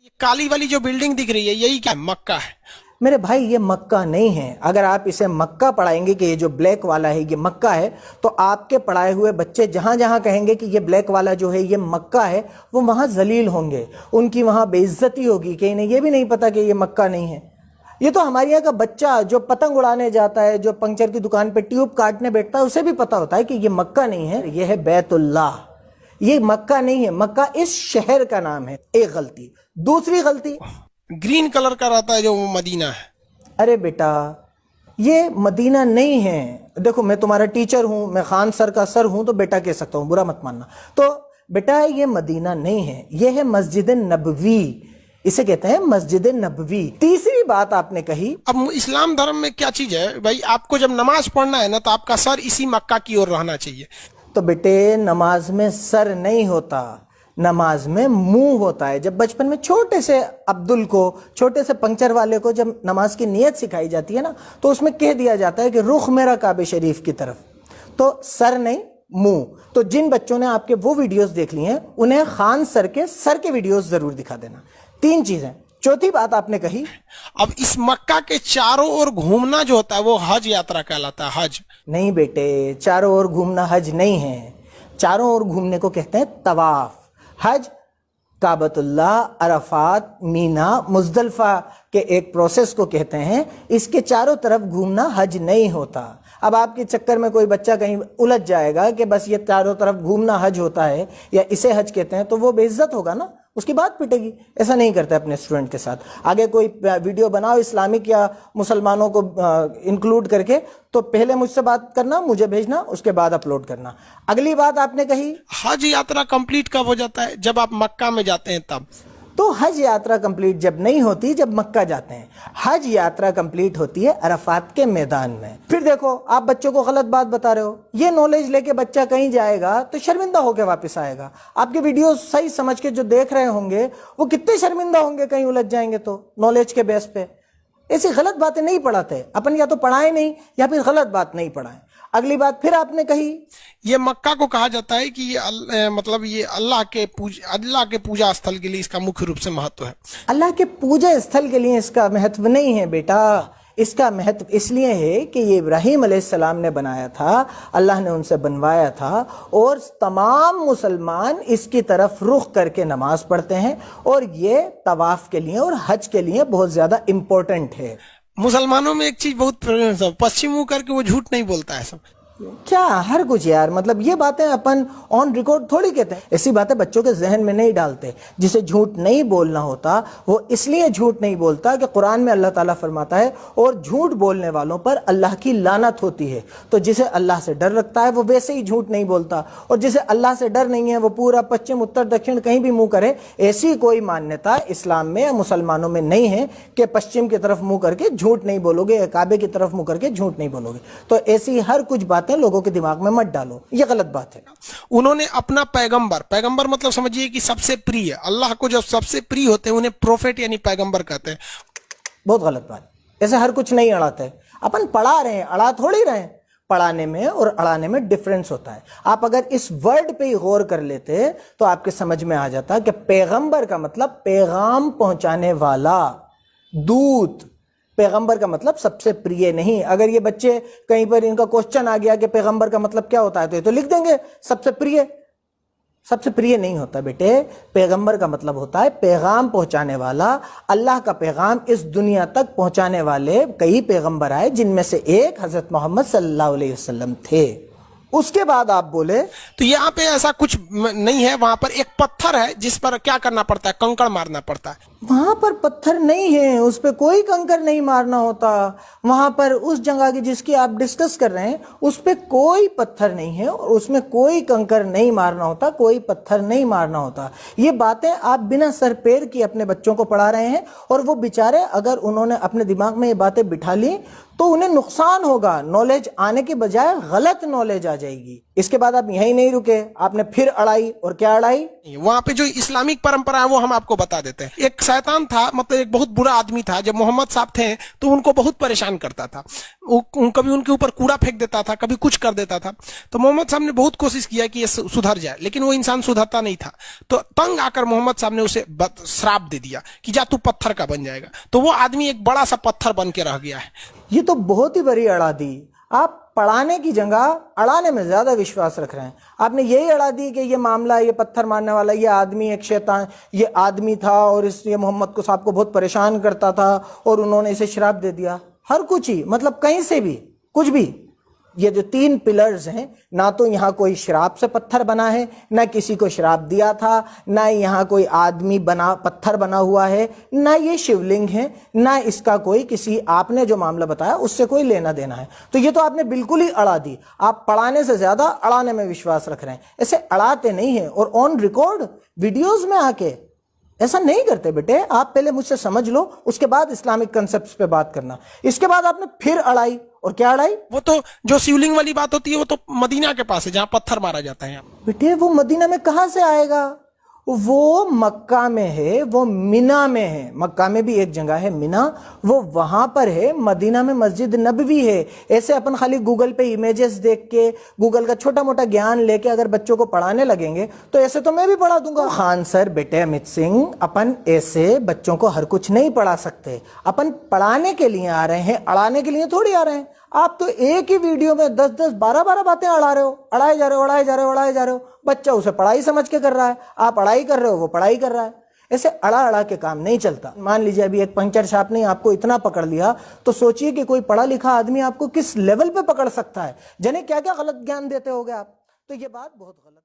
یہ کالی والی جو بلڈنگ دکھ رہی ہے یہی کیا مکہ ہے؟ میرے بھائی یہ مکہ نہیں ہے. اگر آپ اسے مکہ پڑھائیں گے کہ یہ جو بلیک والا ہے یہ مکہ ہے، تو آپ کے پڑھائے ہوئے بچے جہاں جہاں کہیں گے کہ یہ بلیک والا جو ہے یہ مکہ ہے، وہ وہاں ذلیل ہوں گے، ان کی وہاں بے عزتی ہوگی کہ انہیں یہ بھی نہیں پتا کہ یہ مکہ نہیں ہے. یہ تو ہمارے یہاں کا بچہ جو پتنگ اڑانے جاتا ہے، جو پنکچر کی دکان پہ ٹیوب کاٹنے بیٹھتا ہے، اسے بھی پتا ہوتا ہے کہ یہ مکہ نہیں ہے، یہ ہے بیت اللہ. یہ مکہ نہیں ہے، مکہ اس شہر کا نام ہے. ایک غلطی. دوسری غلطی، گرین کلر کا رہتا ہے جو وہ مدینہ ہے. ارے بیٹا یہ مدینہ نہیں ہے. دیکھو میں تمہارا ٹیچر ہوں، میں خان سر کا سر ہوں، تو بیٹا کہہ سکتا ہوں، برا مت ماننا. تو بیٹا یہ مدینہ نہیں ہے، یہ ہے مسجد نبوی. اسے کہتے ہیں مسجد نبوی. تیسری بات آپ نے کہی، اب اسلام دھرم میں کیا چیز ہے بھائی؟ آپ کو جب نماز پڑھنا ہے نا تو آپ کا سر اسی مکہ کی اور رہنا چاہیے. تو بیٹے نماز میں سر نہیں ہوتا، نماز میں منہ ہوتا ہے. جب بچپن میں چھوٹے سے عبدل کو، چھوٹے سے پنکچر والے کو جب نماز کی نیت سکھائی جاتی ہے نا، تو اس میں کہہ دیا جاتا ہے کہ رخ میرا کعبہ شریف کی طرف. تو سر نہیں، منہ. تو جن بچوں نے آپ کے وہ ویڈیوز دیکھ لی ہیں انہیں خان سر کے ویڈیوز ضرور دکھا دینا. 3 چیزیں. چوتھی بات آپ نے کہی، اب اس مکہ کے چاروں اور گھومنا جو ہوتا ہے وہ حج یاترا کہلاتا ہے. حج نہیں بیٹے، چاروں اور گھومنا حج نہیں ہے. چاروں اور گھومنے کو کہتے ہیں طواف. حج کعبۃ اللہ، عرفات، مینا، مزدلفہ کے ایک پروسیس کو کہتے ہیں. اس کے چاروں طرف گھومنا حج نہیں ہوتا. اب آپ کے چکر میں کوئی بچہ کہیں الجھ جائے گا کہ بس یہ چاروں طرف گھومنا حج ہوتا ہے یا اسے حج کہتے ہیں، تو وہ بے عزت ہوگا نا، اس کی بات پٹے گی. ایسا نہیں کرتے اپنے اسٹوڈنٹ کے ساتھ. آگے کوئی ویڈیو بناؤ اسلامک یا مسلمانوں کو انکلوڈ کر کے، تو پہلے مجھ سے بات کرنا، مجھے بھیجنا، اس کے بعد اپلوڈ کرنا. اگلی بات آپ نے کہی، حج یاترا کمپلیٹ کب ہو جاتا ہے؟ جب آپ مکہ میں جاتے ہیں تب. تو حج یاترا کمپلیٹ جب نہیں ہوتی جب مکہ جاتے ہیں. حج یاترا کمپلیٹ ہوتی ہے عرفات کے میدان میں. پھر دیکھو آپ بچوں کو غلط بات بتا رہے ہو. یہ نالج لے کے بچہ کہیں جائے گا تو شرمندہ ہو کے واپس آئے گا. آپ کے ویڈیوز صحیح سمجھ کے جو دیکھ رہے ہوں گے وہ کتنے شرمندہ ہوں گے کہیں الجھ جائیں گے تو، نالج کے بیس پہ. ایسی غلط باتیں نہیں پڑھاتے اپن، یا تو پڑھائیں نہیں یا پھر غلط بات نہیں پڑھائیں. اگلی بات پھر آپ نے کہی، یہ مکہ کو کہا جاتا ہے کہ یہ مطلب یہ اللہ کے پوجا استھل کے لیے اس کا مکھ روپ سے مہتو ہے. اللہ کے پوجا استھل کے لیے اس کا مہتو نہیں ہے بیٹا. اس کا مہتو اس لیے ہے کہ یہ ابراہیم علیہ السلام نے بنایا تھا، اللہ نے ان سے بنوایا تھا، اور تمام مسلمان اس کی طرف رخ کر کے نماز پڑھتے ہیں، اور یہ طواف کے لیے اور حج کے لیے بہت زیادہ امپورٹنٹ ہے. مسلمانوں میں ایک چیز بہت پشچم منہ کر کے وہ جھوٹ نہیں بولتا ہے. سب کیا ہر کچھ یار، مطلب یہ باتیں اپن آن ریکارڈ تھوڑی کہتے ہیں. ایسی باتیں بچوں کے ذہن میں نہیں ڈالتے. جسے جھوٹ نہیں بولنا ہوتا وہ اس لیے جھوٹ نہیں بولتا کہ قرآن میں اللہ تعالیٰ فرماتا ہے اور جھوٹ بولنے والوں پر اللہ کی لعنت ہوتی ہے. تو جسے اللہ سے ڈر رکھتا ہے وہ ویسے ہی جھوٹ نہیں بولتا، اور جسے اللہ سے ڈر نہیں ہے وہ پورا پچھم اتر دکھن کہیں بھی منہ کرے. ایسی کوئی مانیتا اسلام میں یا مسلمانوں میں نہیں ہے کہ پچھم کی طرف منہ کر کے جھوٹ نہیں بولو گے یا کعبے کی طرف منہ کر کے جھوٹ نہیں بولو گے. تو ایسی ہر کچھ باتیں لوگوں کے دماغ میں مت ڈالو، یہ غلط بات ہے. انہوں نے اپنا پیغمبر مطلب سمجھیے کہ سب سے پری ہے. اللہ کو جو سب سے پری ہوتے ہیں انہیں پروفیٹ یعنی پیغمبر کہتے ہیں. بہت غلط بات. ایسے ہر کچھ نہیں اڑاتے. اپن پڑھا رہے ہیں، اڑا تھوڑی رہے ہیں. پڑھانے میں اور اڑانے میں ڈفرنس ہوتا ہے. آپ اگر اس ورڈ پہ ہی غور کر لیتے تو آپ کے سمجھ میں آ جاتا کہ پیغمبر کا مطلب پیغام پہنچانے والا، دودھ. پیغمبر کا مطلب سب سے پریے نہیں. اگر یہ بچے کہیں پر ان کا کوشچن آ گیا کہ پیغمبر کا مطلب کیا ہوتا ہے تو یہ تو لکھ دیں گے سب سے پریے. سب سے پریے نہیں ہوتا بیٹے. پیغمبر کا مطلب ہوتا ہے پیغام پہنچانے والا. اللہ کا پیغام اس دنیا تک پہنچانے والے کئی پیغمبر آئے، جن میں سے ایک حضرت محمد صلی اللہ علیہ وسلم تھے. اس کے بعد آپ بولے تو یہاں پہ ایسا کچھ نہیں ہے. وہاں پر ایک پتھر ہے جس پر کیا کرنا پڑتا ہے؟ کنکڑ مارنا پڑتا ہے. وہاں پر پتھر نہیں ہے، اس پہ کوئی کنکر نہیں مارنا ہوتا. وہاں پر اس جگہ کی جس کی آپ ڈسکس کر رہے ہیں اس پہ کوئی پتھر نہیں ہے اور اس میں کوئی کنکر نہیں مارنا ہوتا، کوئی پتھر نہیں مارنا ہوتا. یہ باتیں آپ بنا سر پیر کی اپنے بچوں کو پڑھا رہے ہیں، اور وہ بیچارے اگر انہوں نے اپنے دماغ میں یہ باتیں بٹھا لی تو انہیں نقصان ہوگا, نالج آنے کے بجائے غلط نالج آ جائے گی. اس کے بعد آپ یہیں نہیں رکے, آپ نے پھر اڑائی, اور کیا اڑائی؟ وہاں پہ جو اسلامک پرمپرا ہے وہ ہم آپ کو بتا دیتے ہیں. ایک شیطان تھا, مطلب ایک بہت برا آدمی تھا, جب محمد صاحب تھے تو ان کو بہت پریشان کرتا تھا. کبھی ان کے اوپر کوڑا پھینک دیتا تھا, کبھی کچھ کر دیتا تھا. تو محمد صاحب نے بہت کوشش کیا کہ یہ سدھر جائے, لیکن وہ انسان سدھرتا نہیں تھا. تو تنگ آ کر محمد صاحب نے اسے شراپ دے دیا کہ جا تو پتھر کا بن جائے گا. تو وہ آدمی ایک بڑا سا پتھر بن کے رہ گیا ہے. یہ تو بہت ہی بڑی اڑا دی. آپ پڑھانے کی جگہ اڑانے میں زیادہ وشواس رکھ رہے ہیں. آپ نے یہی اڑا دی کہ یہ معاملہ, یہ پتھر مارنے والا یہ آدمی ایک شیطان, یہ آدمی تھا اور اس لیے محمد کو صاحب کو بہت پریشان کرتا تھا اور انہوں نے اسے شراب دے دیا. ہر کچھ ہی, مطلب کہیں سے بھی کچھ بھی. یہ جو 3 پلرز ہیں, نہ تو یہاں کوئی شراب سے پتھر بنا ہے, نہ کسی کو شراب دیا تھا, نہ یہاں کوئی آدمی بنا پتھر بنا ہوا ہے, نہ یہ شیولنگ ہے, نہ اس کا کوئی کسی آپ نے جو معاملہ بتایا اس سے کوئی لینا دینا ہے. تو یہ تو آپ نے بالکل ہی اڑا دی. آپ پڑھانے سے زیادہ اڑانے میں وشواس رکھ رہے ہیں. ایسے اڑاتے نہیں ہیں, اور آن ریکارڈ ویڈیوز میں آ کے ایسا نہیں کرتے بیٹے. آپ پہلے مجھ سے سمجھ لو, اس کے بعد اسلامک کنسپٹس پہ بات کرنا. اس کے بعد آپ نے پھر اڑائی, اور کیا اڑائی؟ وہ تو جو شیولنگ والی بات ہوتی ہے وہ تو مدینہ کے پاس ہے جہاں پتھر مارا جاتا ہے. بیٹے وہ مدینہ میں کہاں سے آئے گا؟ وہ مکہ میں ہے, وہ منہ میں ہے. مکہ میں بھی ایک جگہ ہے منہ, وہ وہاں پر ہے. مدینہ میں مسجد نبوی ہے. ایسے اپن خالی گوگل پہ امیجز دیکھ کے, گوگل کا چھوٹا موٹا گیان لے کے اگر بچوں کو پڑھانے لگیں گے تو ایسے تو میں بھی پڑھا دوں گا. خان سر, بیٹے امت سنگھ, اپن ایسے بچوں کو ہر کچھ نہیں پڑھا سکتے. اپن پڑھانے کے لیے آ رہے ہیں, اڑانے کے لیے تھوڑی آ رہے ہیں. آپ تو ایک ہی ویڈیو میں 10 12 باتیں اڑا رہے ہو, اڑائے جا رہے ہو. بچہ اسے پڑھائی سمجھ کے کر رہا ہے, آپ اڑائی کر رہے ہو, وہ پڑھائی کر رہا ہے. ایسے اڑا کے کام نہیں چلتا. مان لیجئے ابھی ایک پنچر شاپ نے آپ کو اتنا پکڑ لیا, تو سوچئے کہ کوئی پڑھا لکھا آدمی آپ کو کس لیول پہ پکڑ سکتا ہے. جنہیں کیا کیا غلط گیان دیتے ہوگے آپ. تو یہ بات بہت غلط.